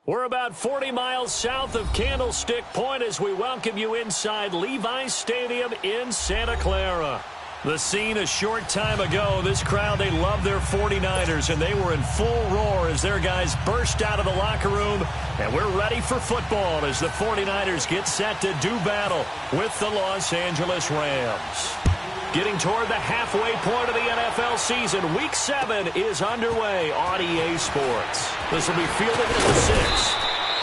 We're about 40 miles south of Candlestick Point as we welcome you inside Levi's Stadium in Santa Clara. The scene a short time ago, this crowd, they love their 49ers, and they were in full roar as their guys burst out of the locker room. And we're ready for football as the 49ers get set to do battle with the Los Angeles Rams. Getting toward the halfway point of the NFL season, Week 7 is underway on EA Sports. This will be fielded at the 6.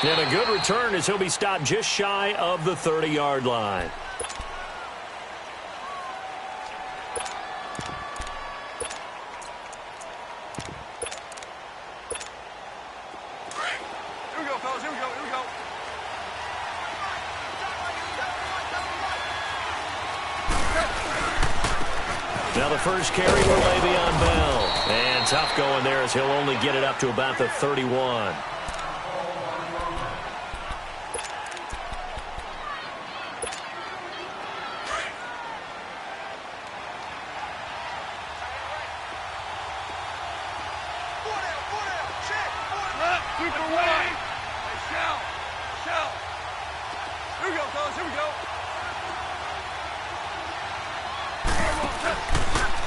And a good return as he'll be stopped just shy of the 30-yard line. Now the first carry for Le'Veon Bell. And tough going there as he'll only get it up to about the 31.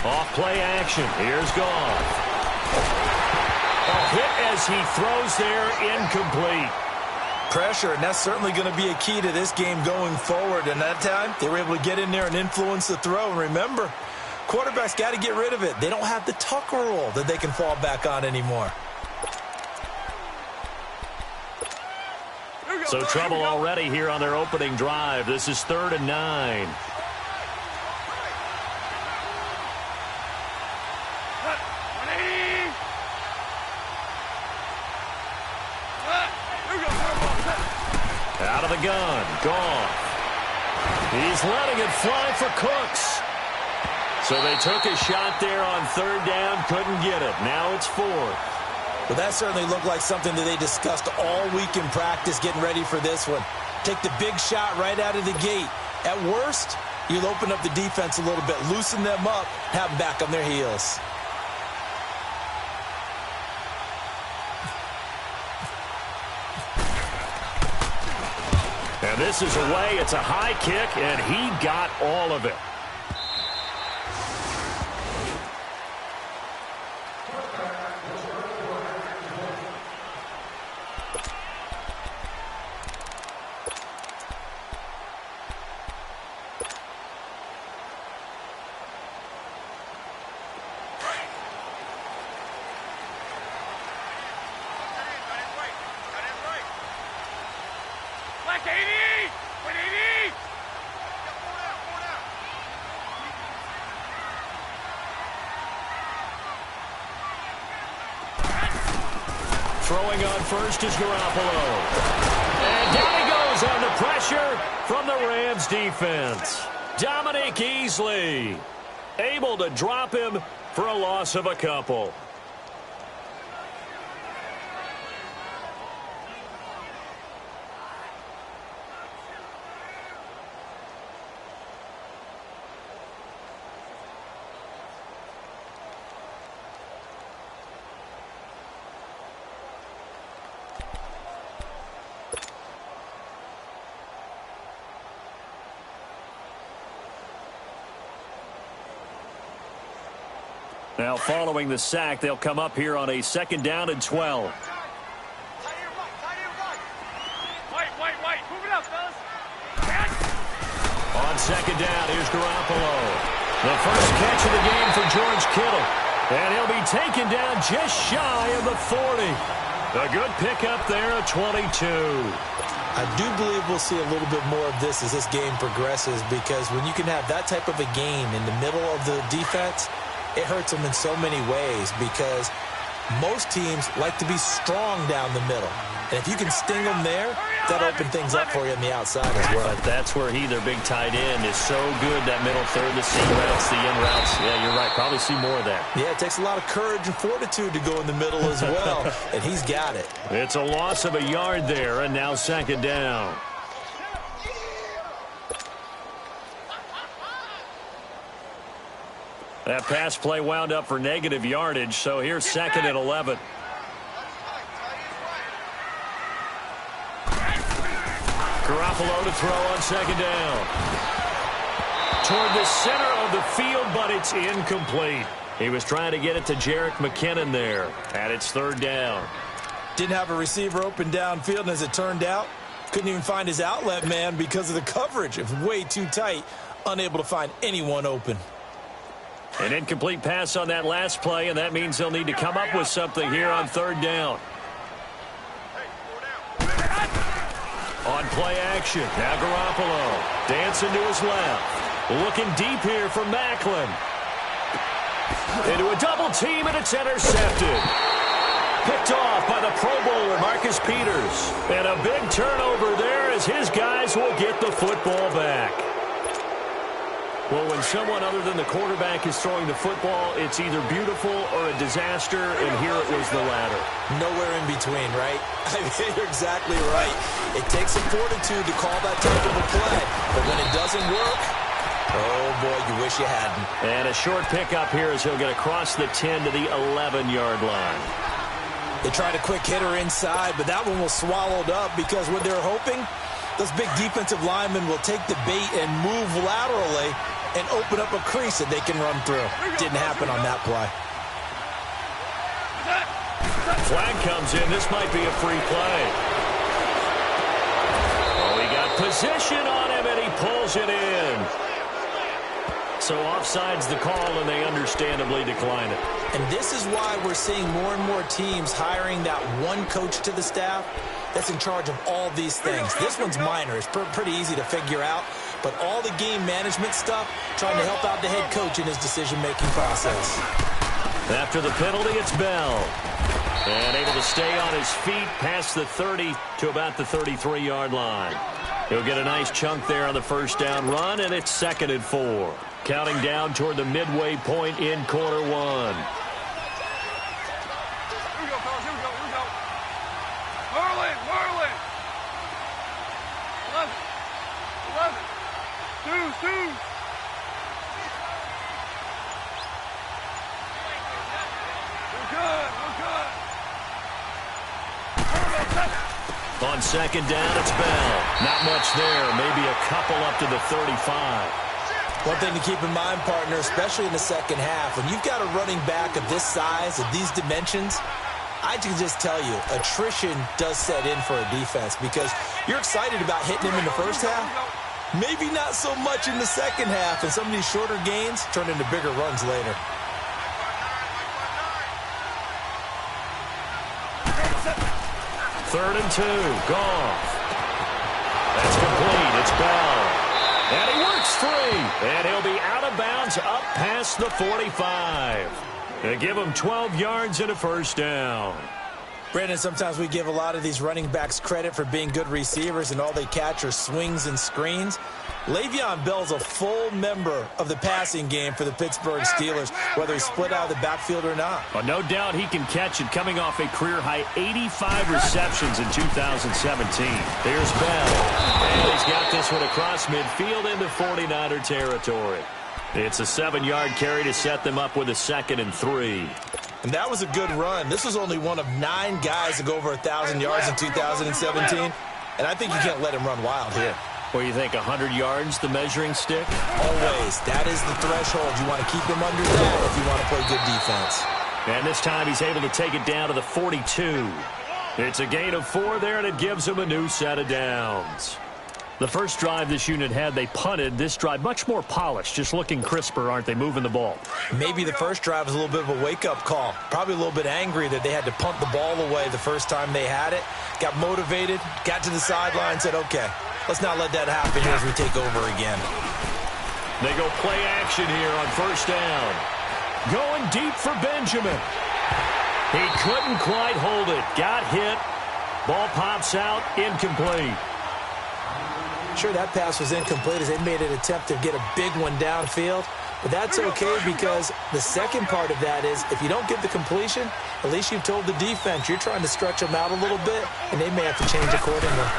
Off-play action. Here's Goff. A hit as he throws there, incomplete. Pressure, and that's certainly going to be a key to this game going forward. And that time, they were able to get in there and influence the throw. And remember, quarterbacks got to get rid of it. They don't have the Tucker rule that they can fall back on anymore. So trouble already here on their opening drive. This is 3rd and 9. Out of the gun, Goff. He's letting it fly for Cooks. So they took a shot there on 3rd down, couldn't get it. Now it's 4th. Well, that certainly looked like something that they discussed all week in practice, getting ready for this one. Take the big shot right out of the gate. At worst, you'll open up the defense a little bit, loosen them up, have them back on their heels. And this is away. It's a high kick, and he got all of it. Throwing on first is Garoppolo. And down he goes under pressure from the Rams defense. Dominique Easley able to drop him for a loss of a couple. Now following the sack, they'll come up here on a 2nd down and 12. White, move it up, fellas. On 2nd down, here's Garoppolo. The first catch of the game for George Kittle. And he'll be taken down just shy of the 40. A good pickup there at 22. I do believe we'll see a little bit more of this as this game progresses, because when you can have that type of a game in the middle of the defense, it hurts them in so many ways, because most teams like to be strong down the middle. And if you can sting them there, that'll open things up for you on the outside as well. But that's where their big tight end, is so good, that middle third, the seam routes, the in routes. Yeah, you're right. Probably see more of that. Yeah, it takes a lot of courage and fortitude to go in the middle as well, and he's got it. It's a loss of a yard there, and now 2nd down. That pass play wound up for negative yardage, so here's 2nd and 11. Garoppolo to throw on second down. Toward the center of the field, but it's incomplete. He was trying to get it to Jerick McKinnon there, and it's third down. Didn't have a receiver open downfield, and as it turned out, couldn't even find his outlet man because of the coverage. It was way too tight, unable to find anyone open. An incomplete pass on that last play, and that means they'll need to come up with something here on third down. On play action, now Garoppolo dancing to his left. Looking deep here for Macklin. Into a double team, and it's intercepted. Picked off by the Pro Bowler, Marcus Peters. And a big turnover there as his guys will get the football back. Well, when someone other than the quarterback is throwing the football, it's either beautiful or a disaster, and here it was the latter. Nowhere in between, right? I mean, you're exactly right. It takes some fortitude to call that type of a play, but when it doesn't work, oh, boy, you wish you hadn't. And a short pickup here as he'll get across the 10 to the 11-yard line. They tried a quick hitter inside, but that one was swallowed up because what they're hoping, those big defensive linemen will take the bait and move laterally and open up a crease that they can run through. Didn't happen on that play. Flag comes in. This might be a free play. Oh, he got position on him, and he pulls it in. So offside's the call, and they understandably decline it. And this is why we're seeing more and more teams hiring that one coach to the staff that's in charge of all these things. This one's minor. It's pretty easy to figure out. But all the game management stuff, trying to help out the head coach in his decision-making process. After the penalty, it's Bell. And able to stay on his feet past the 30 to about the 33-yard line. He'll get a nice chunk there on the first down run, and it's 2nd and 4. Counting down toward the midway point in quarter one. Here we go, fellas. Here we go. Here we go. Whirling. 11. 2. We're good. On second down, it's Bell. Not much there. Maybe a couple up to the 35. One thing to keep in mind, partner, especially in the second half, when you've got a running back of this size, of these dimensions, I can just tell you, attrition does set in for a defense because you're excited about hitting him in the first half. Maybe not so much in the second half, and some of these shorter gains turn into bigger runs later. Third and 2. Goff. That's complete. It's Bell. And he works free. And he'll be out of bounds up past the 45. They give him 12 yards and a first down. Brandon, sometimes we give a lot of these running backs credit for being good receivers, and all they catch are swings and screens. Le'Veon Bell's a full member of the passing game for the Pittsburgh Steelers, whether he's split out of the backfield or not. Well, no doubt he can catch it, coming off a career-high 85 receptions in 2017. Here's Bell, and he's got this one across midfield into 49er territory. It's a 7-yard carry to set them up with a 2nd and 3. And that was a good run. This was only one of 9 guys to go over 1,000 yards in 2017, and I think you can't let him run wild here. What do you think, 100 yards, the measuring stick? Always. That is the threshold. You want to keep him under that if you want to play good defense. And this time he's able to take it down to the 42. It's a gain of 4 there, and it gives him a new set of downs. The first drive this unit had, they punted. This drive, much more polished, just looking crisper, aren't they, moving the ball? Maybe the first drive was a little bit of a wake-up call. Probably a little bit angry that they had to punt the ball away the first time they had it. Got motivated, got to the sideline, said, okay, let's not let that happen here as we take over again. They go play action here on first down. Going deep for Benjamin. He couldn't quite hold it. Got hit. Ball pops out, incomplete. Sure, that pass was incomplete as they made an attempt to get a big one downfield. But that's okay because the second part of that is if you don't get the completion, at least you've told the defense you're trying to stretch them out a little bit, and they may have to change accordingly.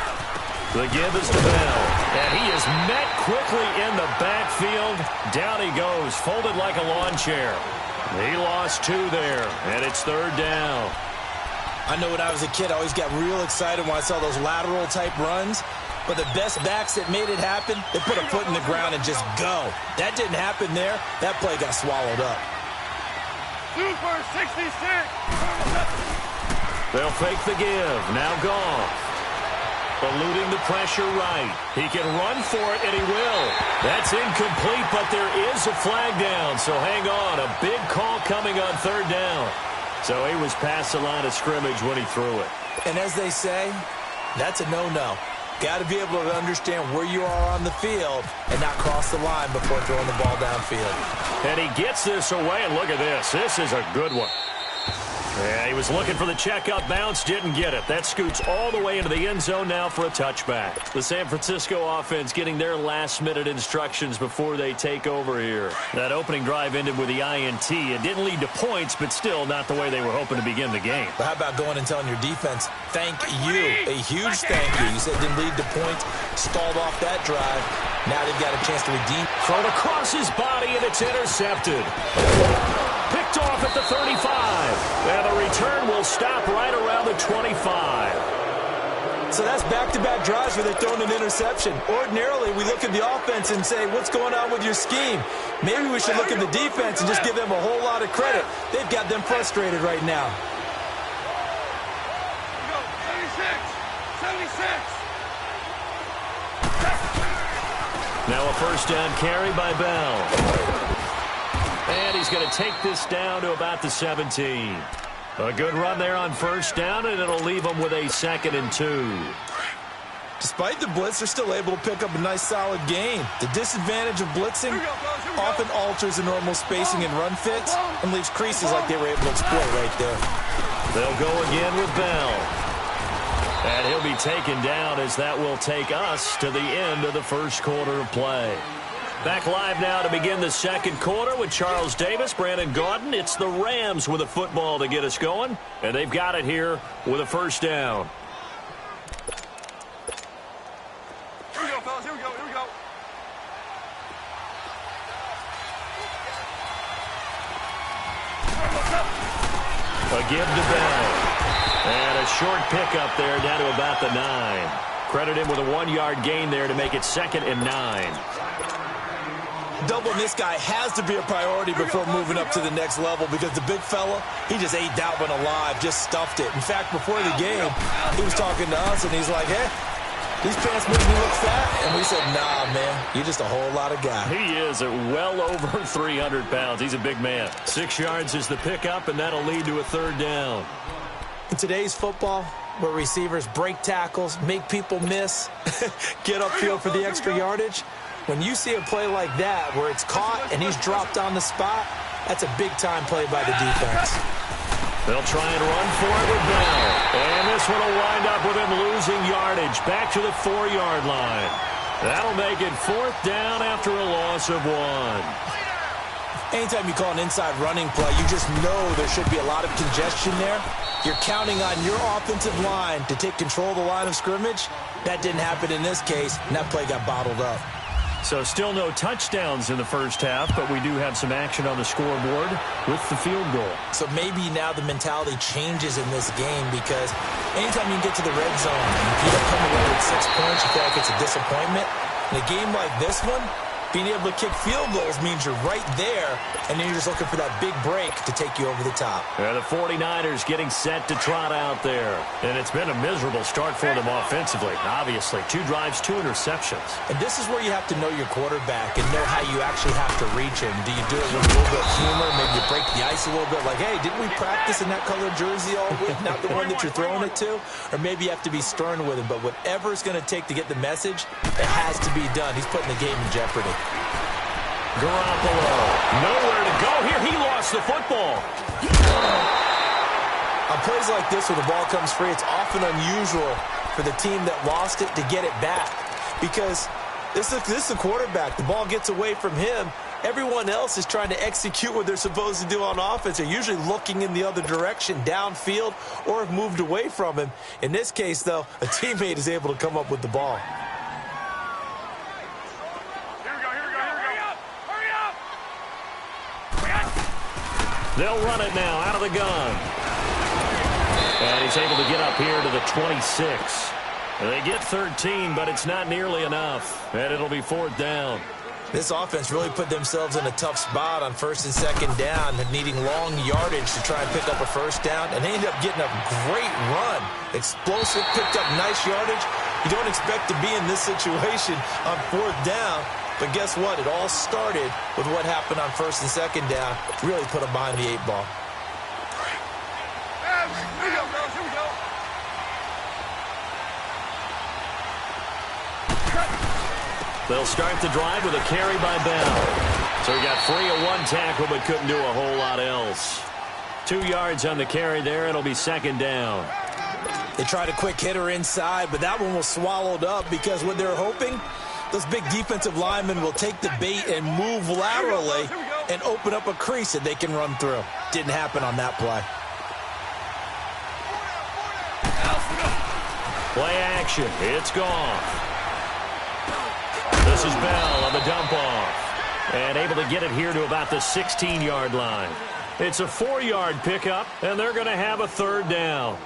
The give is to Bell, and he is met quickly in the backfield. Down he goes, folded like a lawn chair. He lost 2 there, and it's third down. I know when I was a kid, I always got real excited when I saw those lateral-type runs. But the best backs that made it happen, they put a foot in the ground and just go. That didn't happen there. That play got swallowed up. Super 66. They'll fake the give. Now Goff. Eluding the pressure right. He can run for it, and he will. That's incomplete, but there is a flag down. So hang on. A big call coming on third down. So he was past the line of scrimmage when he threw it. And as they say, that's a no-no. Got to be able to understand where you are on the field and not cross the line before throwing the ball downfield. And he gets this away, and look at this. This is a good one. Yeah, he was looking for the checkup bounce, didn't get it. That scoots all the way into the end zone now for a touchback. The San Francisco offense getting their last-minute instructions before they take over here. That opening drive ended with the INT. It didn't lead to points, but still not the way they were hoping to begin the game. But how about going and telling your defense, thank you, a huge thank you. You said it didn't lead to points, stalled off that drive. Now they've got a chance to redeem. Thrown across his body, and it's intercepted. Picked off at the 35. And the return will stop right around the 25. So that's back-to-back drives where they're throwing an interception. Ordinarily, we look at the offense and say, what's going on with your scheme? Maybe we should look at the defense and just give them a whole lot of credit. They've got them frustrated right now. Go, 76. 76. Now a first down carry by Bell. And he's going to take this down to about the 17. A good run there on first down, and it'll leave him with a 2nd and 2. Despite the blitz, they're still able to pick up a nice, solid gain. The disadvantage of blitzing often alters the normal spacing and run fits and leaves creases like they were able to exploit right there. They'll go again with Bell. And he'll be taken down as that will take us to the end of the first quarter of play. Back live now to begin the second quarter with Charles Davis, Brandon Gaudin. It's the Rams with a football to get us going, and they've got it here with a first down. Here we go, fellas. Here we go. Here we go. A give to Bell. And a short pickup there down to about the 9. Credit him with a 1-yard gain there to make it 2nd and 9. Doubling this guy has to be a priority before moving up to the next level because the big fella, he just ate that one alive, just stuffed it. In fact, before the game, he was talking to us, and he's like, hey, these pants make me look fat. And we said, nah, man, you're just a whole lot of guy. He is at well over 300 pounds. He's a big man. 6 yards is the pickup, and that'll lead to a third down. In today's football, where receivers break tackles, make people miss, get upfield for the extra yardage, when you see a play like that where it's caught and he's dropped on the spot, that's a big-time play by the defense. They'll try and run for it with Bell. And this one will wind up with him losing yardage back to the 4-yard line. That'll make it 4th down after a loss of 1. Anytime you call an inside running play, you just know there should be a lot of congestion there. You're counting on your offensive line to take control of the line of scrimmage. That didn't happen in this case, and that play got bottled up. So still no touchdowns in the first half, but we do have some action on the scoreboard with the field goal. So maybe now the mentality changes in this game because anytime you can get to the red zone, if you don't come away with 6 points, you feel like it's a disappointment. In a game like this one, being able to kick field goals means you're right there, and then you're just looking for that big break to take you over the top. Yeah, the 49ers getting set to trot out there. And it's been a miserable start for them offensively, obviously. 2 drives, 2 interceptions. And this is where you have to know your quarterback and know how you actually have to reach him. Do you do it with a little bit of humor? Maybe you break the ice a little bit like, hey, didn't we practice in that colored jersey all week? Not the one that you're throwing it to? Or maybe you have to be stern with him. But whatever it's going to take to get the message, it has to be done. He's putting the game in jeopardy. Garoppolo, nowhere to go here. He lost the football. On plays like this where the ball comes free, it's often unusual for the team that lost it to get it back because this is the quarterback. The ball gets away from him. Everyone else is trying to execute what they're supposed to do on offense. They're usually looking in the other direction, downfield, or have moved away from him. In this case, though, a teammate is able to come up with the ball. They'll run it now out of the gun. And he's able to get up here to the 26. They get 13, but it's not nearly enough, and it'll be 4th down. This offense really put themselves in a tough spot on 1st and 2nd down, needing long yardage to try and pick up a 1st down, and they ended up getting a great run. Explosive, picked up nice yardage. You don't expect to be in this situation on 4th down, but guess what? It all started with what happened on 1st and 2nd down. Really put them behind the 8 ball. Here we go, girls. Here we go. They'll start the drive with a carry by Bell. So he got free of 1 tackle but couldn't do a whole lot else. 2 yards on the carry there. It'll be 2nd down. They tried a quick hitter inside, but that one was swallowed up because what they're hoping, those big defensive linemen will take the bait and move laterally and open up a crease that they can run through. Didn't happen on that play. Play action. It's Goff. This is Bell on the dump-off. And able to get it here to about the 16-yard line. It's a 4-yard pickup, and they're going to have a 3rd down.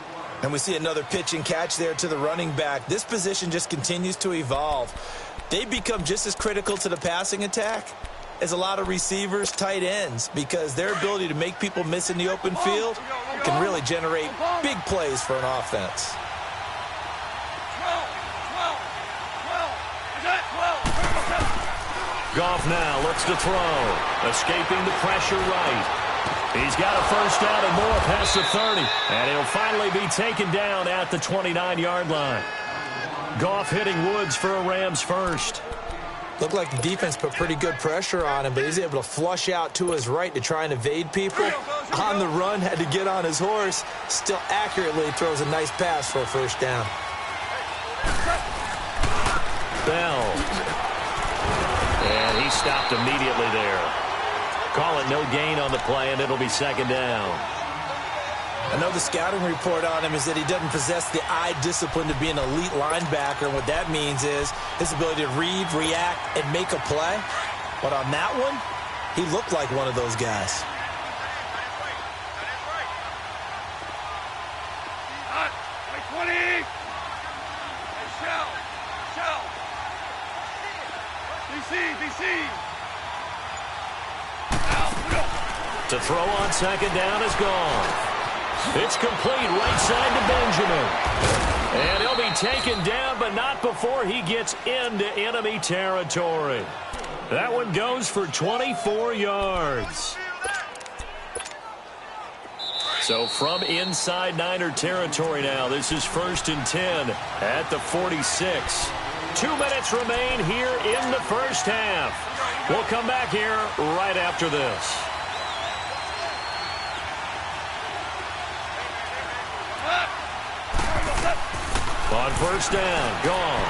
And we see another pitch and catch there to the running back. This position just continues to evolve. They become just as critical to the passing attack as a lot of receivers, tight ends, because their ability to make people miss in the open field can really generate big plays for an offense. Goff now looks to throw. Escaping the pressure right. He's got a 1st down and more past the 30. And he'll finally be taken down at the 29-yard line. Goff hitting Woods for a Rams 1st. Looked like the defense put pretty good pressure on him, but he's able to flush out to his right to try and evade people. On the run, had to get on his horse. Still accurately throws a nice pass for a 1st down. Bell. And he stopped immediately there. Call it no gain on the play, and it'll be 2nd down. I know the scouting report on him is that he doesn't possess the eye discipline to be an elite linebacker, and what that means is his ability to read, react, and make a play. But on that one, he looked like one of those guys. Hot. 20. Shell. DC. To throw on 2nd down is gone. It's complete right side to Benjamin. And he'll be taken down, but not before he gets into enemy territory. That one goes for 24 yards. So from inside Niner territory now, this is 1st and 10 at the 46. 2 minutes remain here in the 1st half. We'll come back here right after this. On 1st down, gone.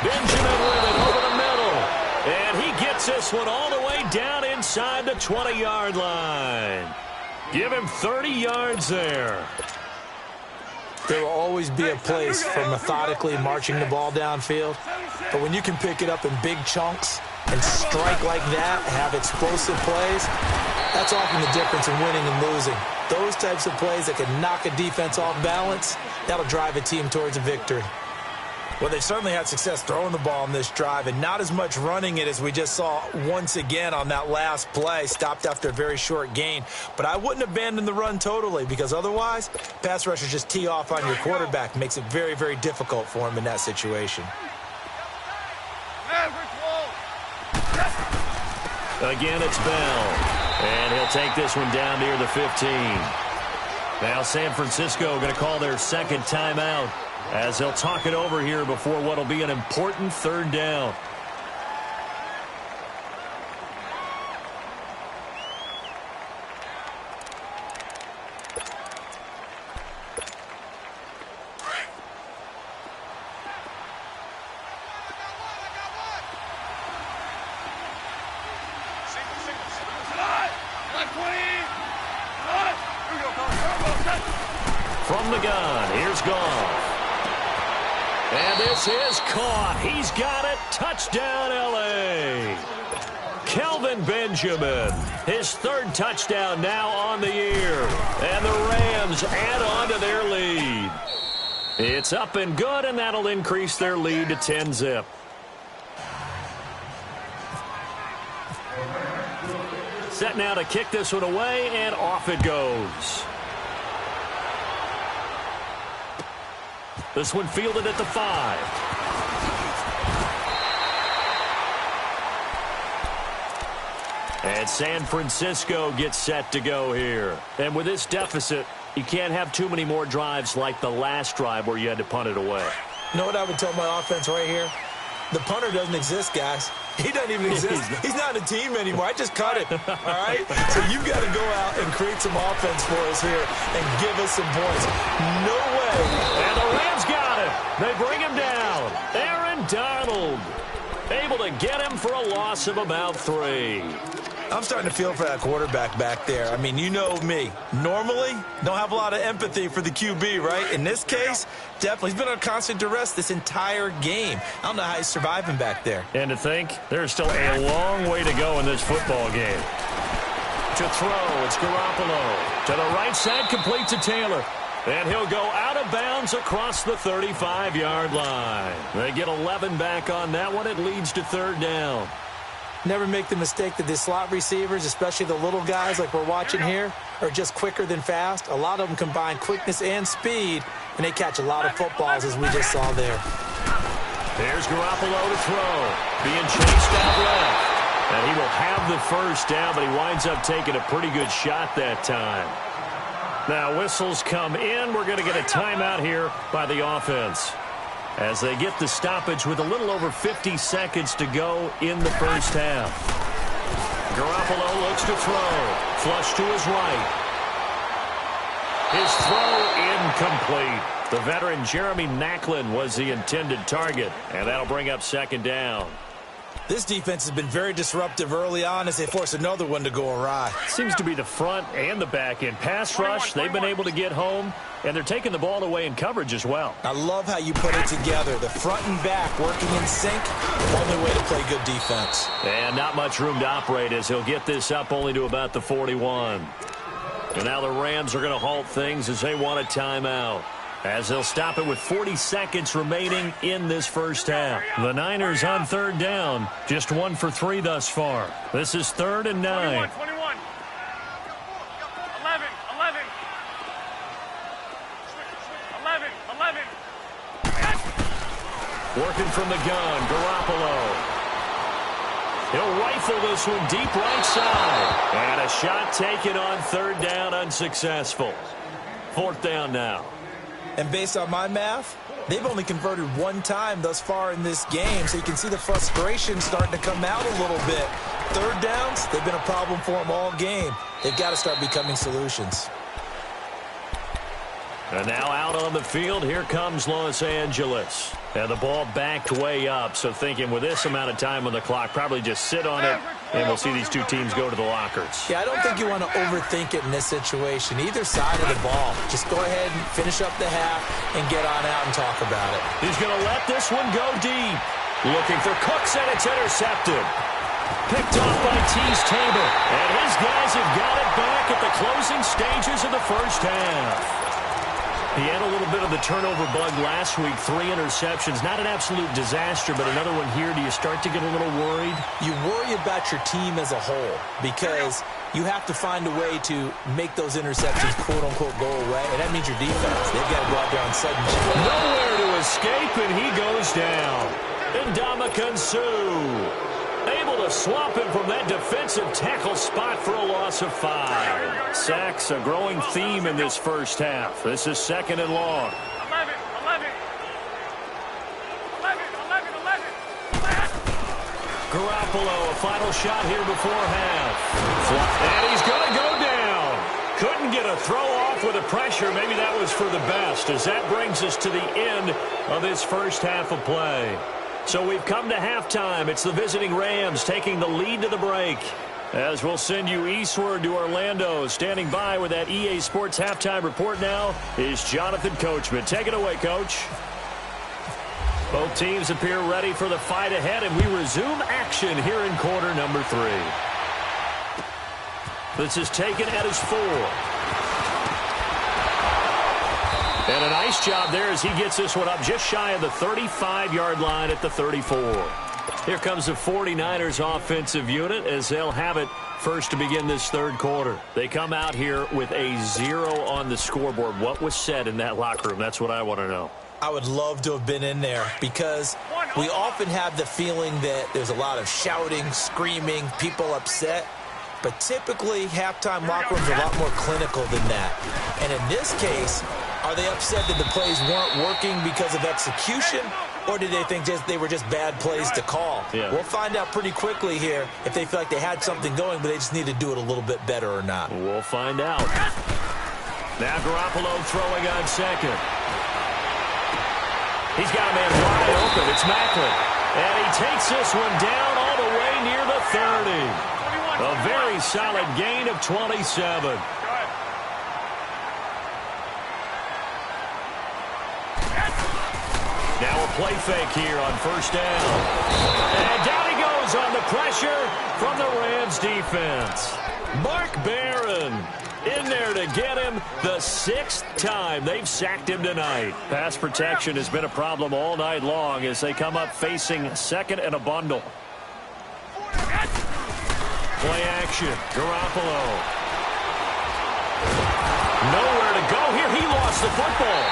Benjamin with it over the middle. And he gets this one all the way down inside the 20-yard line. Give him 30 yards there. There will always be a place for methodically marching the ball downfield. But when you can pick it up in big chunks and strike like that, have explosive plays, that's often the difference in winning and losing. Those types of plays that can knock a defense off balance, that'll drive a team towards a victory. Well, they've certainly had success throwing the ball on this drive, and not as much running it as we just saw once again on that last play, stopped after a very short gain. But I wouldn't abandon the run totally, because otherwise, pass rushers just tee off on your quarterback. Makes it very, very difficult for him in that situation. Again, it's Bell. And he'll take this one down near the 15. Now San Francisco going to call their 2nd timeout as they'll talk it over here before what will be an important 3rd down. From the gun, here's Goff. And this is caught. He's got it. Touchdown, L.A. Kelvin Benjamin, his 3rd touchdown now on the year. And the Rams add on to their lead. It's up and good, and that'll increase their lead to 10-zip. Set now to kick this one away, and off it goes. This one fielded at the 5. And San Francisco gets set to go here. And with this deficit, you can't have too many more drives like the last drive where you had to punt it away. You know what I would tell my offense right here? The punter doesn't exist, guys. He doesn't even exist. He's not a team anymore. I just cut it, all right? So you've got to go out and create some offense for us here and give us some points. No way. And the Rams got it. They bring him down. Aaron Donald able to get him for a loss of about 3. I'm starting to feel for that quarterback back there. I mean, you know me. Normally, don't have a lot of empathy for the QB, right? In this case, definitely. He's been on constant duress this entire game. I don't know how he's surviving back there. And to think, there's still a long way to go in this football game. To throw, it's Garoppolo. To the right side, complete to Taylor. And he'll go out of bounds across the 35-yard line. They get 11 back on that one. It leads to 3rd down. Never make the mistake that the slot receivers, especially the little guys like we're watching here, are just quicker than fast. A lot of them combine quickness and speed, and they catch a lot of footballs, as we just saw there. There's Garoppolo to throw. Being chased out left. And he will have the 1st down, but he winds up taking a pretty good shot that time. Now, whistles come in. We're going to get a timeout here by the offense, as they get the stoppage with a little over 50 seconds to go in the 1st half. Garoppolo looks to throw. Flush to his right. His throw incomplete. The veteran Jeremy Maclin was the intended target, and that'll bring up 2nd down. This defense has been very disruptive early on as they force another one to go awry. Seems to be the front and the back end. Pass rush, they've been able to get home, and they're taking the ball away in coverage as well. I love how you put it together. The front and back working in sync, only way to play good defense. And not much room to operate as he'll get this up only to about the 41. And now the Rams are going to halt things as they want a timeout, as they'll stop it with 40 seconds remaining in this 1st half. The Niners on 3rd down, just 1 for 3 thus far. This is 3rd and 9. 21. 11. 11. Working from the gun, Garoppolo. He'll rifle this one deep right side. And a shot taken on 3rd down, unsuccessful. 4th down now. And based on my math, they've only converted 1 time thus far in this game, so you can see the frustration starting to come out a little bit. 3rd downs, they've been a problem for them all game. They've got to start becoming solutions. And now out on the field, here comes Los Angeles. And the ball backed way up, so thinking with this amount of time on the clock, probably just sit on it, and we'll see these two teams go to the lockers. Yeah, I don't think you want to overthink it in this situation. Either side of the ball. Just go ahead and finish up the half and get on out and talk about it. He's going to let this one go deep. Looking for Cooks, and it's intercepted. Picked off by Tease Tabor. And his guys have got it back at the closing stages of the 1st half. He had a little bit of the turnover bug last week, 3 interceptions. Not an absolute disaster, but another one here. Do you start to get a little worried? You worry about your team as a whole because you have to find a way to make those interceptions, quote-unquote, go away, and that means your defense. They've got to go out there on sudden change. Nowhere to escape, and he goes down. Ndamukong Suh able to swamp him from that defensive tackle spot for a loss of 5. Sacks, a growing theme in this 1st half. This is 2nd and long. 11. Garoppolo, a final shot here before half. And he's going to go down. Couldn't get a throw off with the pressure. Maybe that was for the best, as that brings us to the end of this 1st half of play. So we've come to halftime. It's the visiting Rams taking the lead to the break. As we'll send you eastward to Orlando. Standing by with that EA Sports halftime report now is Jonathan Coachman. Take it away, Coach. Both teams appear ready for the fight ahead, and we resume action here in quarter number 3. This is taken at his 4. And a nice job there as he gets this one up just shy of the 35-yard line at the 34. Here comes the 49ers offensive unit as they'll have it first to begin this third quarter. They come out here with a 0 on the scoreboard. What was said in that locker room? That's what I want to know. I would love to have been in there because we often have the feeling that there's a lot of shouting, screaming, people upset. But typically, halftime locker rooms are a lot more clinical than that. And in this case, are they upset that the plays weren't working because of execution, or did they think they were just bad plays to call? Yeah. We'll find out pretty quickly here if they feel like they had something going, but they just need to do it a little bit better or not. We'll find out. Now Garoppolo throwing on second. He's got a man wide open. It's Macklin. And he takes this one down all the way near the 30. A very solid gain of 27. Now a play fake here on first down. And down he goes on the pressure from the Rams defense. Mark Barron in there to get him the 6th time they've sacked him tonight. Pass protection has been a problem all night long as they come up facing second and a bundle. Play action. Garoppolo. Nowhere to go here. He lost the football.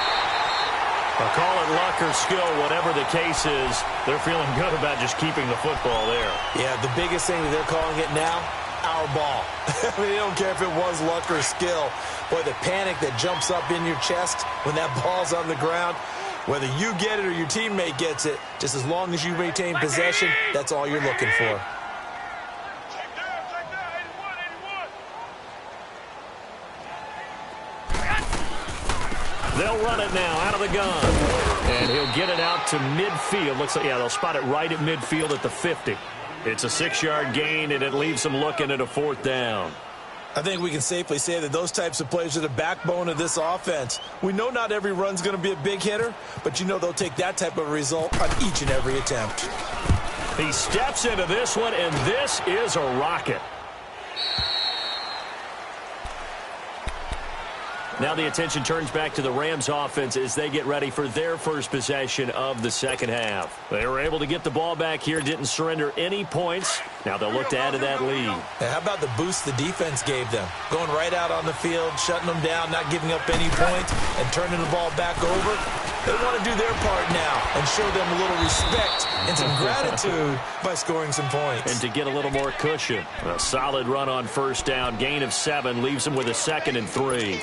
I'll call it luck or skill, whatever the case is. They're feeling good about just keeping the football there. Yeah, the biggest thing that they're calling it now, our ball. I mean, they don't care if it was luck or skill. Boy, the panic that jumps up in your chest when that ball's on the ground, whether you get it or your teammate gets it, just as long as you retain possession, that's all you're looking for. They'll run it now out of the gun. And he'll get it out to midfield. Looks like, yeah, they'll spot it right at midfield at the 50. It's a 6-yard gain, and it leaves them looking at a 4th down. I think we can safely say that those types of plays are the backbone of this offense. We know not every run's going to be a big hitter, but you know they'll take that type of result on each and every attempt. He steps into this one, and this is a rocket. Now the attention turns back to the Rams offense as they get ready for their first possession of the second half. They were able to get the ball back here, didn't surrender any points. Now they'll look to add to that lead. How about the boost the defense gave them? Going right out on the field, shutting them down, not giving up any points, and turning the ball back over. They want to do their part now and show them a little respect and some gratitude by scoring some points. And to get a little more cushion. A solid run on first down. Gain of 7 leaves them with a 2nd and 3.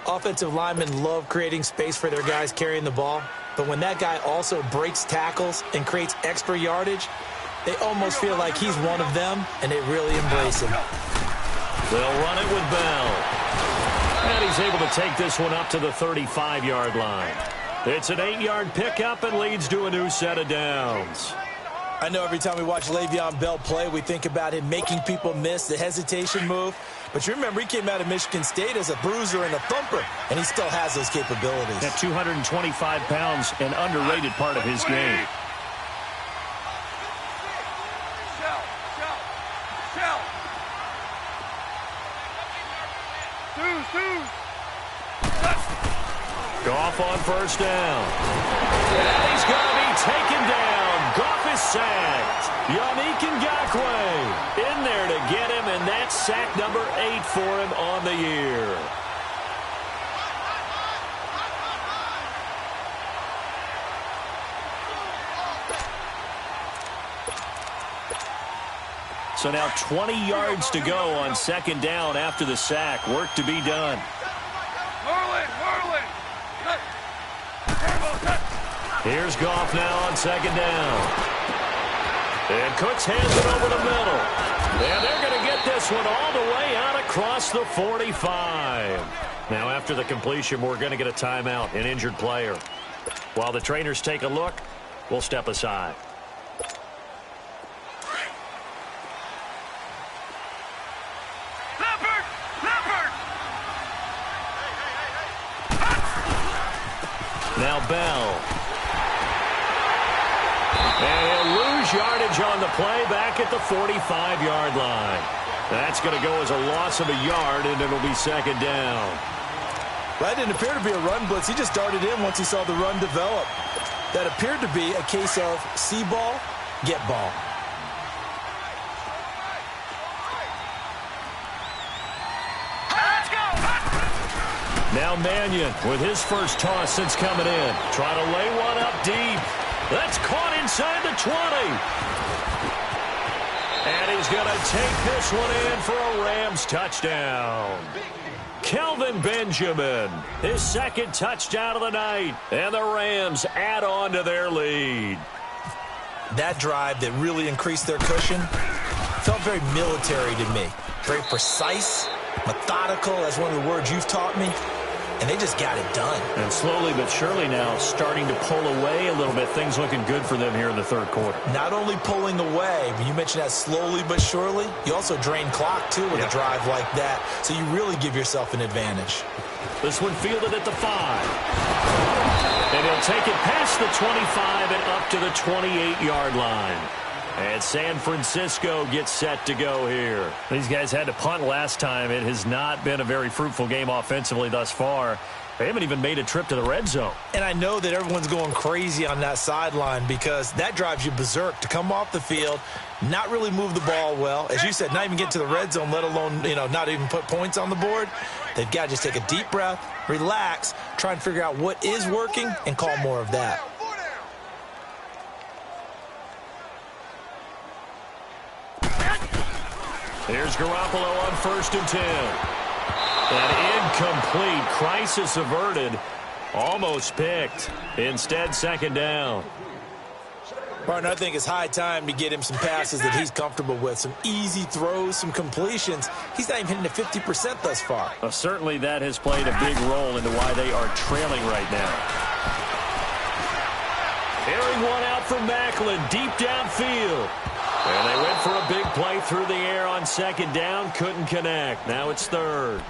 Offensive linemen love creating space for their guys carrying the ball, but when that guy also breaks tackles and creates extra yardage, they almost feel like he's one of them, and they really embrace him. They'll run it with Bell. And he's able to take this one up to the 35-yard line. It's an 8-yard pickup and leads to a new set of downs. I know every time we watch Le'Veon Bell play, we think about him making people miss, the hesitation move. But you remember, he came out of Michigan State as a bruiser and a thumper, and he still has those capabilities. At 225 pounds, an underrated part of his game. Goff on first down. And he's going to be taken down. Goff is sacked. Yannick Ngakoue in there to get him, and that's sack number 8 for him on the year. So now 20 yards to go on second down after the sack. Work to be done. Here's Goff now on second down. And Cooks hands it over the middle. And they're going to get this one all the way out across the 45. Now after the completion, we're going to get a timeout, an injured player. While the trainers take a look, we'll step aside. Now Bell. And he'll lose yardage on the play back at the 45-yard line. That's going to go as a loss of a yard, and it'll be second down. That didn't appear to be a run blitz. He just darted in once he saw the run develop. That appeared to be a case of see ball, get ball. Now Mannion with his first toss since coming in. Trying to lay one up deep. That's caught inside the 20. And he's going to take this one in for a Rams touchdown. Kelvin Benjamin, his second touchdown of the night. And the Rams add on to their lead. That drive that really increased their cushion felt very military to me. Very precise, methodical. That's one of the words you've taught me. And they just got it done. And slowly but surely now starting to pull away a little bit. Things looking good for them here in the third quarter. Not only pulling away, but you mentioned that slowly but surely. You also drain clock, too, with a drive like that. So you really give yourself an advantage. This one fielded at the 5. And he'll take it past the 25 and up to the 28-yard line. And San Francisco gets set to go here. These guys had to punt last time. It has not been a very fruitful game offensively thus far. They haven't even made a trip to the red zone. And I know that everyone's going crazy on that sideline because that drives you berserk to come off the field, not really move the ball well. As you said, not even get to the red zone, let alone, not even put points on the board. They've got to just take a deep breath, relax, try and figure out what is working, and call more of that. Here's Garoppolo on 1st and 10. An incomplete, crisis averted, almost picked. Instead, 2nd down. Partner, I think it's high time to get him some passes that he's comfortable with, some easy throws, some completions. He's not even hitting the 50% thus far. Certainly that has played a big role into why they are trailing right now. Airing one out from Macklin, deep downfield. And they went for a big play through the air on 2nd down. Couldn't connect. Now it's 3rd.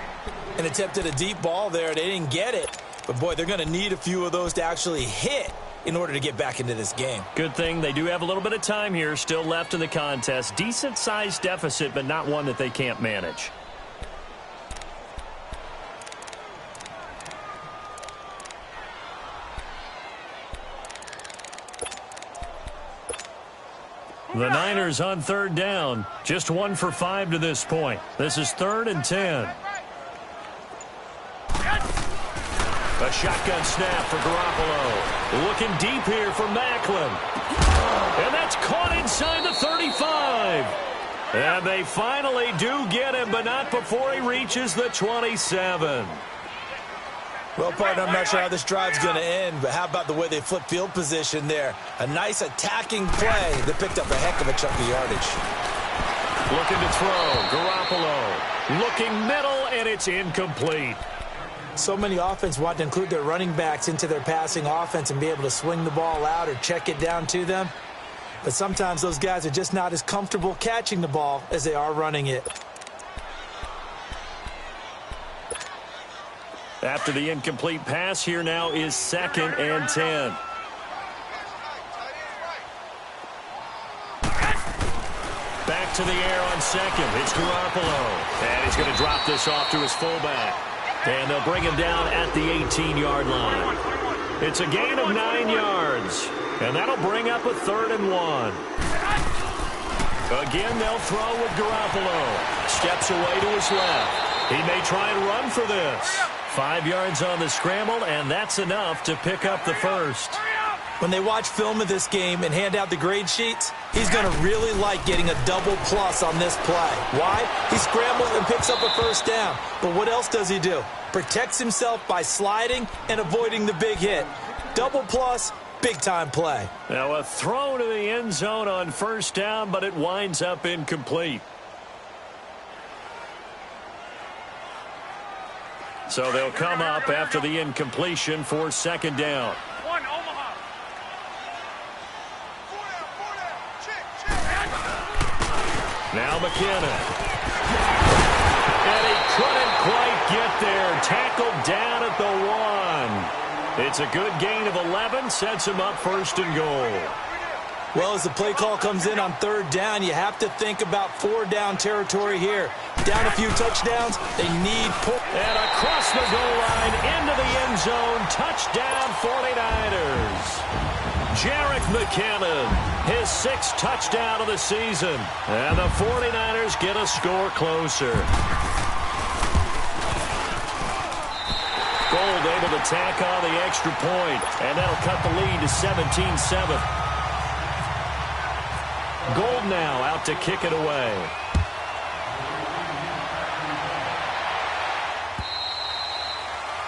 An attempt at a deep ball there. They didn't get it. But, boy, they're going to need a few of those to actually hit in order to get back into this game. Good thing they do have a little bit of time here still left in the contest. Decent-sized deficit, but not one that they can't manage. The Niners on 3rd down. Just 1 for 5 to this point. This is 3rd and 10. A shotgun snap for Garoppolo. Looking deep here for Macklin. And that's caught inside the 35. And they finally do get him, but not before he reaches the 27. Well, partner, I'm not sure how this drive's going to end, but how about the way they flip field position there? A nice attacking play that picked up a heck of a chunk of yardage. Looking to throw. Garoppolo looking middle, and it's incomplete. So many offense want to include their running backs into their passing offense and be able to swing the ball out or check it down to them. But sometimes those guys are just not as comfortable catching the ball as they are running it. After the incomplete pass, here now is 2nd and 10. Back to the air on 2nd. It's Garoppolo. And he's going to drop this off to his fullback. And they'll bring him down at the 18-yard line. It's a gain of 9 yards. And that'll bring up a 3rd and 1. Again, they'll throw with Garoppolo. Steps away to his left. He may try and run for this. 5 yards on the scramble, and that's enough to pick up the first. When they watch film of this game and hand out the grade sheets, he's going to really like getting a double plus on this play. Why? He scrambles and picks up a 1st down. But what else does he do? Protects himself by sliding and avoiding the big hit. Double plus, big-time play. Now a throw to the end zone on 1st down, but it winds up incomplete. So they'll come up after the incompletion for 2nd down. Now McKinnon. And he couldn't quite get there. Tackled down at the 1. It's a good gain of 11. Sets him up 1st and goal. Well, as the play call comes in on 3rd down, you have to think about 4 down territory here. Down a few touchdowns, they need points. And across the goal line, into the end zone, touchdown 49ers. Jerick McKinnon, his 6th touchdown of the season. And the 49ers get a score closer. Gold able to tack on the extra point, and that'll cut the lead to 17-7. Gold now out to kick it away.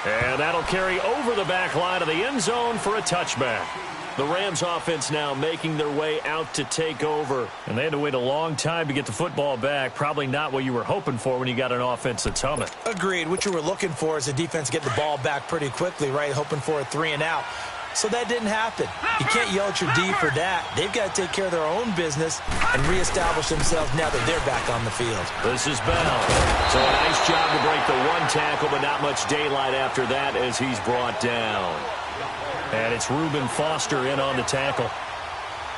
And that'll carry over the back line of the end zone for a touchback. The Rams offense now making their way out to take over. And they had to wait a long time to get the football back. Probably not what you were hoping for when you got an offense that's humming. Agreed. What you were looking for is a defense getting the ball back pretty quickly, right? Hoping for a 3 and out. So that didn't happen. You can't yell at your D for that. They've got to take care of their own business and reestablish themselves now that they're back on the field. This is Bell. So a nice job to break the 1 tackle, but not much daylight after that as he's brought down. And it's Reuben Foster in on the tackle.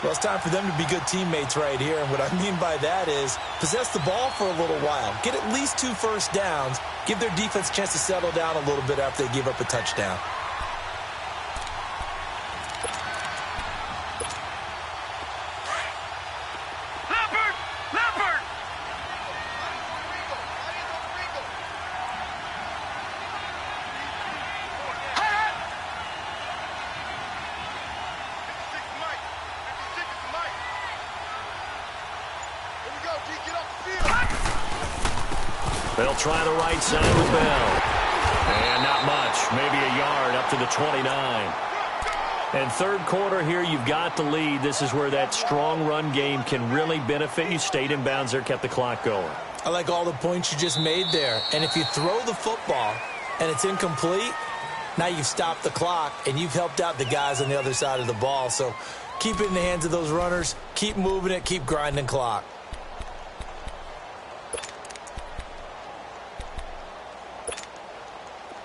Well, it's time for them to be good teammates right here. And what I mean by that is possess the ball for a little while. Get at least 2 first downs. Give their defense a chance to settle down a little bit after they give up a touchdown. They'll try the right side with Bell. And not much. Maybe a yard up to the 29. And third quarter here, you've got the lead. This is where that strong run game can really benefit you. Stayed in bounds there, kept the clock going. I like all the points you just made there. And if you throw the football and it's incomplete, now you've stopped the clock and you've helped out the guys on the other side of the ball. So keep it in the hands of those runners. Keep moving it. Keep grinding clock.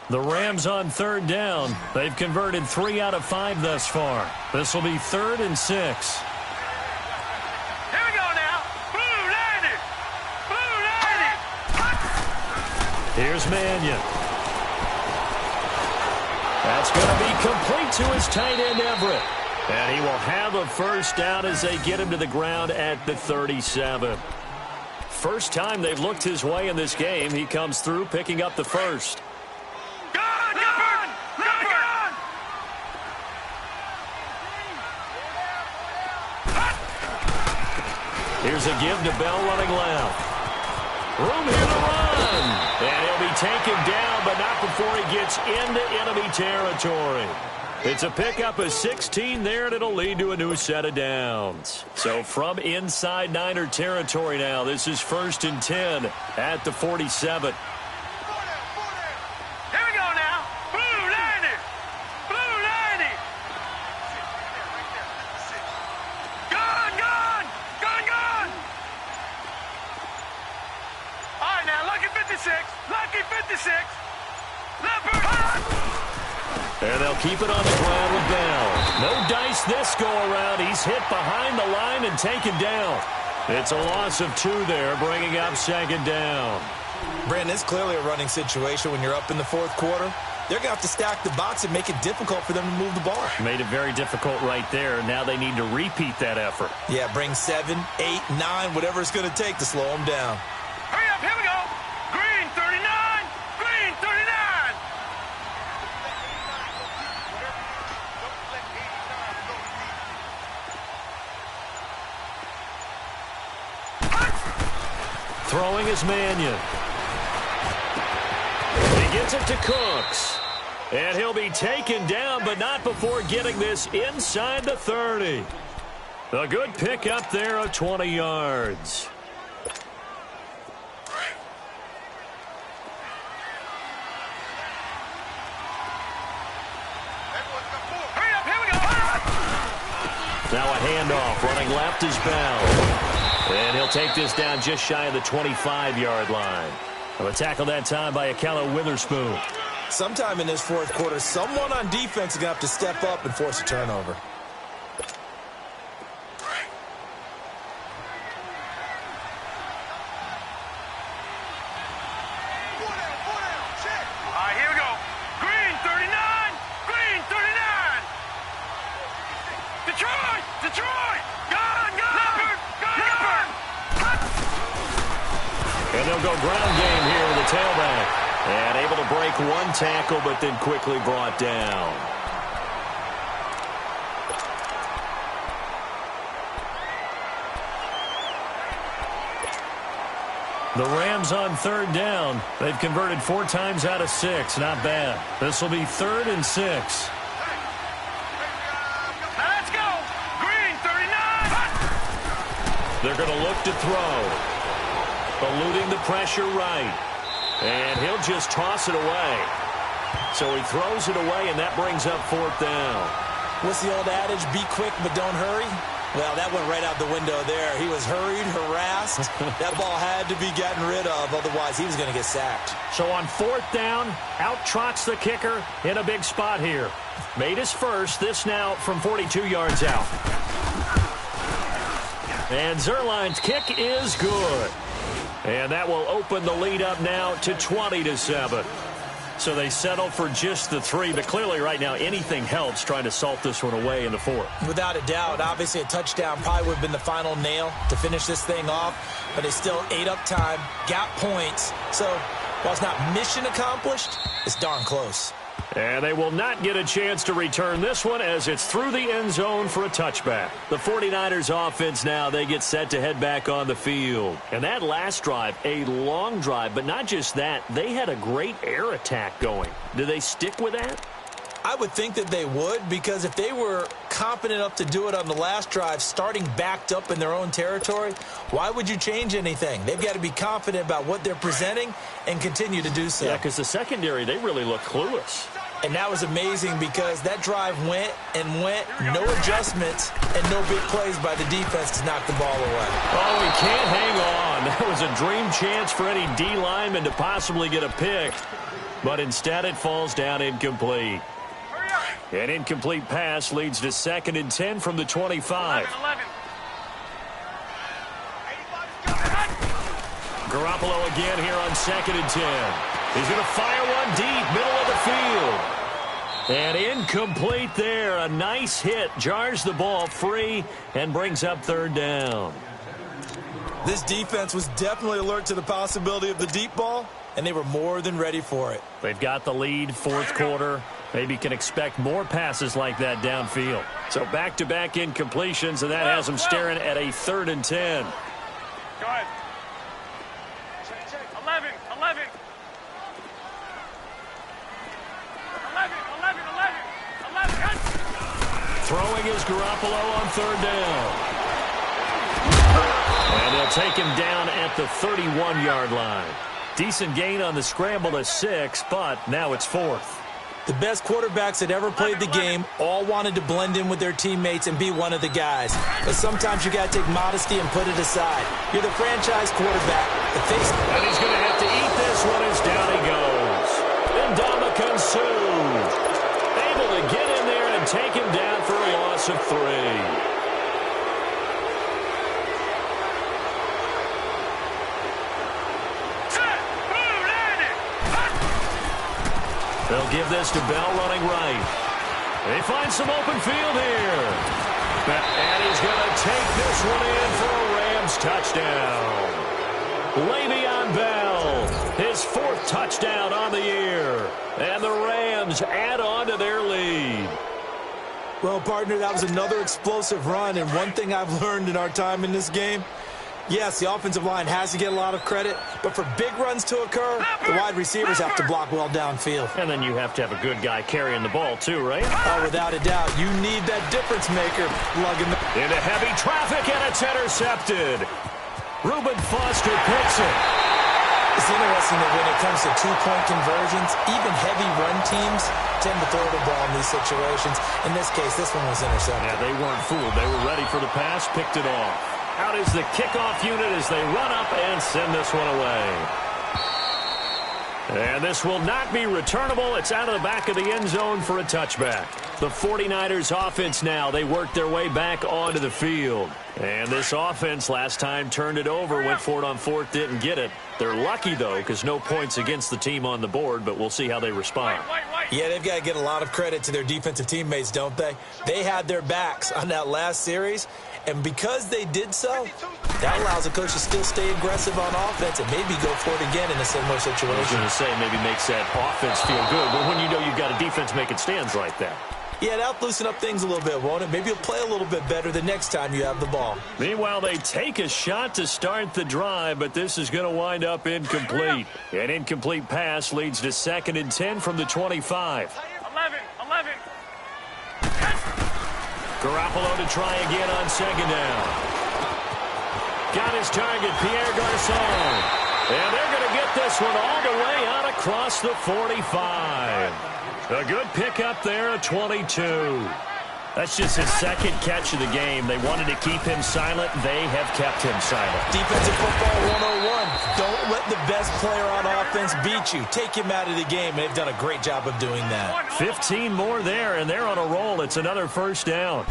The Rams on third down. They've converted 3 out of 5 thus far. This will be 3rd and 6. Here we go now. Blue 90. Blue 90. Here's Mannion. That's going to be complete to his tight end, Everett. And he will have a first down as they get him to the ground at the 37. First time they've looked his way in this game. He comes through picking up the first. Here's a give to Bell running left. Room here to run. And he'll be taken down, but not before he gets into enemy territory. It's a pickup of 16 there, and it'll lead to a new set of downs. So from inside Niner territory now, this is 1st and 10 at the 47. And they'll keep it on the ground with Bell. No dice this go-around. He's hit behind the line and taken down. It's a loss of 2 there, bringing up 2nd down. Brandon, it's clearly a running situation when you're up in the 4th quarter. They're going to have to stack the box and make it difficult for them to move the ball. Made it very difficult right there. Now they need to repeat that effort. Yeah, bring 7, 8, 9, whatever it's going to take to slow them down. Hurry up, here we go. Green 39. Green 39. Throwing is Mannion. He gets it to Cooks. And he'll be taken down, but not before getting this inside the 30. A good pick up there of 20 yards. Now a handoff. Running left is Bell. And he'll take this down just shy of the 25-yard line. A tackle that time by Akello Witherspoon. Sometime in this 4th quarter, someone on defense is going to have to step up and force a turnover. And they'll go ground game here with the tailback. And able to break one tackle, but then quickly brought down. The Rams on third down. They've converted 4 times out of 6. Not bad. This will be 3rd and 6. Let's go. Green, 39. They're going to look to throw. Eluding the pressure right. And he'll just toss it away. So he throws it away, and that brings up 4th down. What's the old adage? Be quick, but don't hurry. Well, that went right out the window there. He was hurried, harassed. That ball had to be gotten rid of, otherwise he was going to get sacked. So on 4th down, out trots the kicker in a big spot here. Made his first, this now from 42 yards out. And Zerline's kick is good. And that will open the lead up now to 20-7. So they settle for just the 3, but clearly right now anything helps trying to salt this one away in the 4th. Without a doubt, obviously a touchdown probably would have been the final nail to finish this thing off, but they still ate up time, got points. So while it's not mission accomplished, it's darn close. And they will not get a chance to return this one as it's through the end zone for a touchback. The 49ers offense now, they get set to head back on the field. And that last drive, a long drive, but not just that, they had a great air attack going. Do they stick with that? I would think that they would, because if they were confident enough to do it on the last drive, starting backed up in their own territory, why would you change anything? They've got to be confident about what they're presenting and continue to do so. Yeah, because the secondary, they really look clueless. And that was amazing because that drive went and went, no adjustments, and no big plays by the defense to knock the ball away. Oh, he can't hang on. That was a dream chance for any D lineman to possibly get a pick. But instead it falls down incomplete. An incomplete pass leads to 2nd and 10 from the 25. 11. Garoppolo again here on 2nd and 10. He's going to fire one deep, middle of the field. And incomplete there. A nice hit. Jars the ball free and brings up 3rd down. This defense was definitely alert to the possibility of the deep ball, and they were more than ready for it. They've got the lead, 4th quarter. Maybe can expect more passes like that downfield. So back-to-back incompletions, and that has them staring at a 3rd and 10. Go ahead. 11. 11. 11. 11. 11. Throwing is Garoppolo on 3rd down. And they'll take him down at the 31-yard line. Decent gain on the scramble to 6, but now it's 4th. The best quarterbacks that ever played the game all wanted to blend in with their teammates and be one of the guys. But sometimes you got to take modesty and put it aside. You're the franchise quarterback. And he's going to have to eat this one as down he goes. Ndamukong Suh able to get in there and take him down for a loss of 3. They'll give this to Bell running right. They find some open field here. And he's going to take this one in for a Rams touchdown. Le'Veon Bell, his 4th touchdown on the year. And the Rams add on to their lead. Well, partner, that was another explosive run. And one thing I've learned in our time in this game, yes, the offensive line has to get a lot of credit, but for big runs to occur, the wide receivers have to block well downfield. And then you have to have a good guy carrying the ball too, right? Oh, without a doubt. You need that difference maker lugging the... Into heavy traffic, and it's intercepted. Reuben Foster picks it. It's interesting that when it comes to 2-point conversions, even heavy run teams tend to throw the ball in these situations. In this case, this one was intercepted. Yeah, they weren't fooled. They were ready for the pass, picked it off. Out is the kickoff unit as they run up and send this one away. And this will not be returnable. It's out of the back of the end zone for a touchback. The 49ers offense now, they work their way back onto the field. And this offense last time turned it over, went for it on 4th, didn't get it. They're lucky, though, because no points against the team on the board, but we'll see how they respond. Wait. Yeah, they've got to get a lot of credit to their defensive teammates, don't they? They had their backs on that last series, and because they did so, that allows the coach to still stay aggressive on offense and maybe go for it again in a similar situation. I was going to say maybe makes that offense feel good, but when you know you've got a defense making stands like that. Yeah, that'll loosen up things a little bit, won't it? Maybe you'll play a little bit better the next time you have the ball. Meanwhile, they take a shot to start the drive, but this is going to wind up incomplete. An incomplete pass leads to 2nd and 10 from the 25. 11. Garoppolo to try again on 2nd down. Got his target, Pierre Garçon. And they're going to get this one all the way out across the 45. A good pickup there at 22. That's just his 2nd catch of the game. They wanted to keep him silent. They have kept him silent. Defensive football 101. Don't let the best player on offense beat you. Take him out of the game, and they've done a great job of doing that. 15 more there, and they're on a roll. It's another 1st down.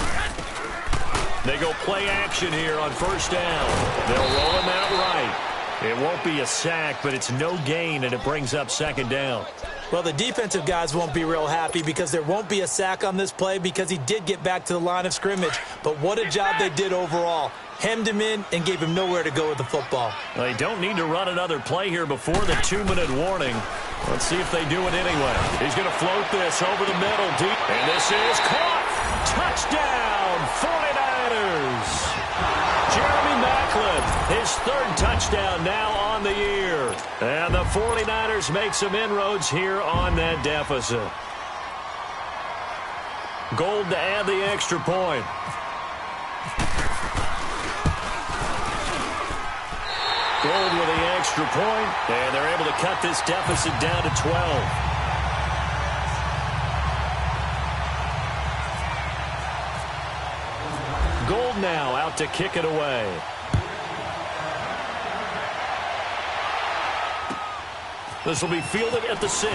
They go play action here on 1st down. They'll roll him out right. It won't be a sack, but it's no gain, and it brings up 2nd down. Well, the defensive guys won't be real happy because there won't be a sack on this play because he did get back to the line of scrimmage. But what a job they did overall. Hemmed him in and gave him nowhere to go with the football. They don't need to run another play here before the 2-minute warning. Let's see if they do it anyway. He's going to float this over the middle deep. And this is caught. Touchdown, 49ers. Jeremy Maclin, his 3rd touchdown now on the year. And the 49ers make some inroads here on that deficit. Gold to add the extra point. Gold with the extra point, and they're able to cut this deficit down to 12. Gold now out to kick it away. This will be fielded at the 6.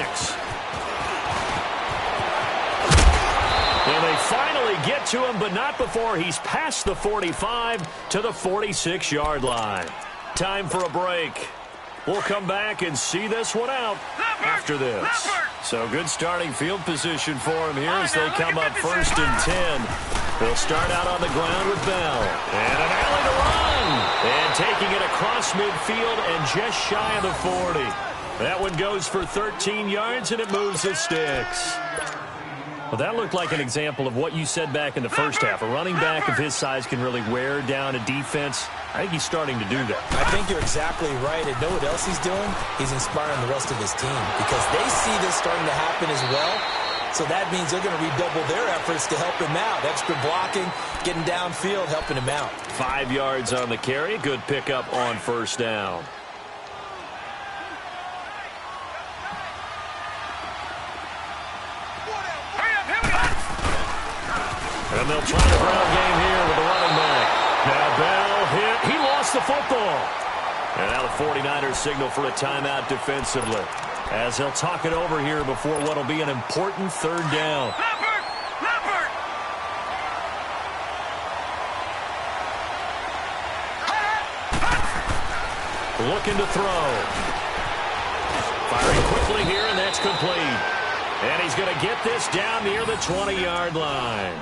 And they finally get to him, but not before he's past the 45 to the 46-yard line. Time for a break. We'll come back and see this one out after this. So good starting field position for him here as they come up 1st and 10. They'll start out on the ground with Bell. And an alley to run. And taking it across midfield and just shy of the 40. That one goes for 13 yards, and it moves the sticks. Well, that looked like an example of what you said back in the first half. A running back of his size can really wear down a defense. I think he's starting to do that. I think you're exactly right. And know what else he's doing? He's inspiring the rest of his team because they see this starting to happen as well. So that means they're going to redouble their efforts to help him out. Extra blocking, getting downfield, helping him out. 5 yards on the carry. Good pickup on 1st down. And they'll try the ground game here with the running back. Now Bell hit. He lost the football. And now the 49ers signal for a timeout defensively, as they'll talk it over here before what will be an important 3rd down. Leopard! Looking to throw. Firing quickly here, and that's complete. And he's going to get this down near the 20-yard line.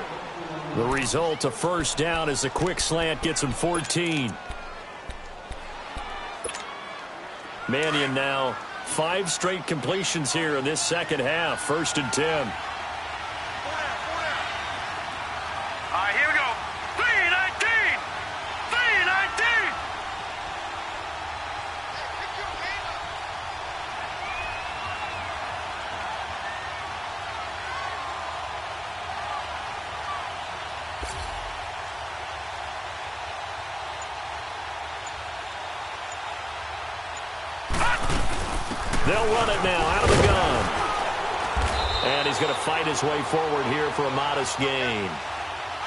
The result, a 1st down, as the quick slant gets him 14. Mannion now 5 straight completions here in this 2nd half. 1st and 10. All right, here we go. 3-19! 3-19! They'll run it now out of the gun. And he's going to fight his way forward here for a modest gain.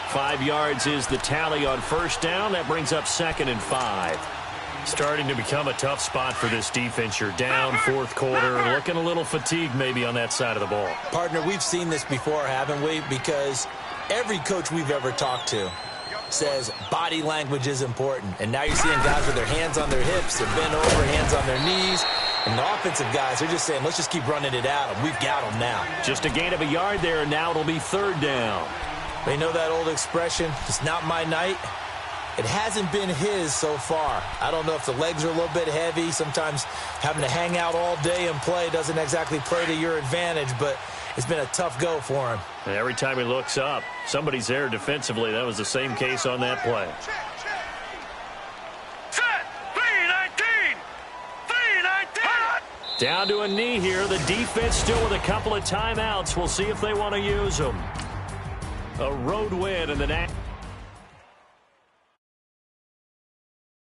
5 yards is the tally on 1st down. That brings up 2nd and 5. Starting to become a tough spot for this defense. You're down 4th quarter. Looking a little fatigued maybe on that side of the ball. Partner, we've seen this before, haven't we? Because every coach we've ever talked to says body language is important. And now you're seeing guys with their hands on their hips, they're bent over, hands on their knees. And the offensive guys, they're just saying, let's just keep running it at them. We've got them now. Just a gain of a yard there, and now it'll be 3rd down. They know that old expression, it's not my night. It hasn't been his so far. I don't know if the legs are a little bit heavy. Sometimes having to hang out all day and play doesn't exactly play to your advantage, but it's been a tough go for him. And every time he looks up, somebody's there defensively. That was the same case on that play. Set. 3-19. 3-19. Down to a knee here. The defense still with a couple of timeouts. We'll see if they want to use them. A road win in the next.